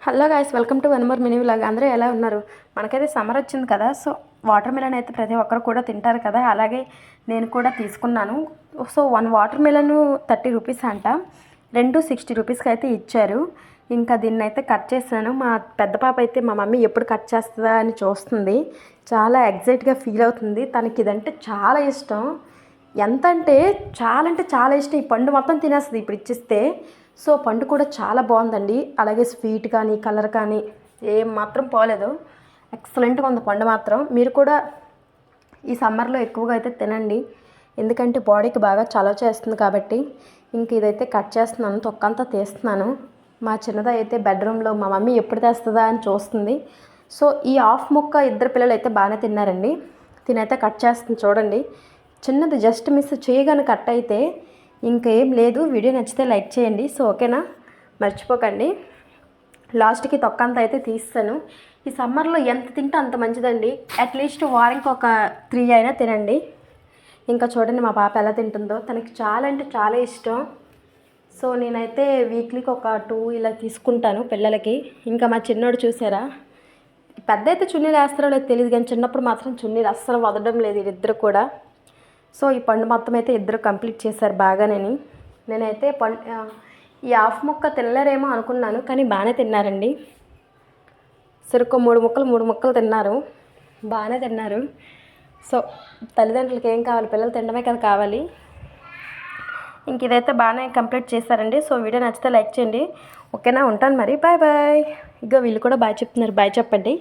Hello guys, welcome to one more mini vlog. అందరూ ఎలా ఉన్నారు? మనకైతే సమ్మర్ వచ్చింది కదా, సో వాటర్ మిలన్ అయితే ప్రతి ఒక్కరు కూడా తింటారు కదా, అలాగే నేను కూడా తీసుకున్నాను. సో 1 వాటర్ మిలన్ 30 రూపీస్ అంట, 2 60 రూపీస్కి అయితే ఇచ్చారు. ఇంకా దీన్ని అయితే కట్ చేశాను. మా పెద్ద పాప అయితే మా మమ్మీ ఎప్పుడు కట్ చేస్తుందా అని చూస్తుంది. చాలా ఎగ్జైట్గా ఫీల్ అవుతుంది. తనకి ఇదంటే చాలా ఇష్టం. ఎంత అంటే చాలా ఇష్టం. ఈ పండు మొత్తం తినేస్తుంది ఇప్పుడు ఇచ్చిస్తే. సో పండు కూడా చాలా బాగుందండి. అలాగే స్వీట్ కానీ కలర్ కానీ ఏం మాత్రం పోలేదు. ఎక్సలెంట్గా ఉంది పండు మాత్రం. మీరు కూడా ఈ సమ్మర్లో ఎక్కువగా అయితే తినండి, ఎందుకంటే బాడీకి బాగా చలవ చేస్తుంది కాబట్టి. ఇంక ఇదైతే కట్ చేస్తున్నాను, తొక్కంతా తీస్తున్నాను. మా చిన్నది అయితే బెడ్రూమ్లో మా మమ్మీ ఎప్పుడు తెస్తుందా అని చూస్తుంది. సో ఈ హాఫ్ ముక్క ఇద్దరు పిల్లలు అయితే బాగానే తిన్నారండి. తినైతే కట్ చేస్తుంది చూడండి. చిన్నది జస్ట్ మిస్ చేయగానే కట్ అయితే ఇంకేం లేదు. వీడియో నచ్చితే లైక్ చేయండి. సో ఓకేనా, మర్చిపోకండి. లాస్ట్కి తొక్కంత అయితే తీస్తాను. ఈ సమ్మర్లో ఎంత తింటే అంత మంచిదండి. అట్లీస్ట్ వారానికి ఒక 3 అయినా తినండి. ఇంకా చూడండి మా పాప ఎలా తింటుందో. తనకి చాలా అంటే చాలా ఇష్టం. సో నేనైతే వీక్లీకి ఒక 2 ఇలా తీసుకుంటాను పిల్లలకి. ఇంకా మా చిన్నోడు చూసారా, పెద్ద అయితే చున్నీలు వేస్తారో లేదో తెలియదు, కానీ చిన్నప్పుడు మాత్రం చున్నీలు అస్సలు వదలడం లేదు వీళ్ళిద్దరు కూడా. సో ఈ పండు మొత్తం అయితే ఇద్దరు కంప్లీట్ చేశారు బాగానేని. నేనైతే ఈ హాఫ్ ముక్క తినలేరేమో అనుకున్నాను, కానీ బాగానే తిన్నారండి. సరుకు 3 ముక్కలు తిన్నారు, బాగానే తిన్నారు. సో తల్లిదండ్రులకి ఏం కావాలి, పిల్లలు తినడమే కదా కావాలి. ఇంక ఇదైతే బాగానే కంప్లీట్ చేశారండి. సో వీడియో నచ్చితే లైక్ చేయండి. ఓకేనా, ఉంటాను మరి, బాయ్ బాయ్. ఇక వీళ్ళు కూడా బాయ్ చెప్తున్నారు, బాయ్ చెప్పండి.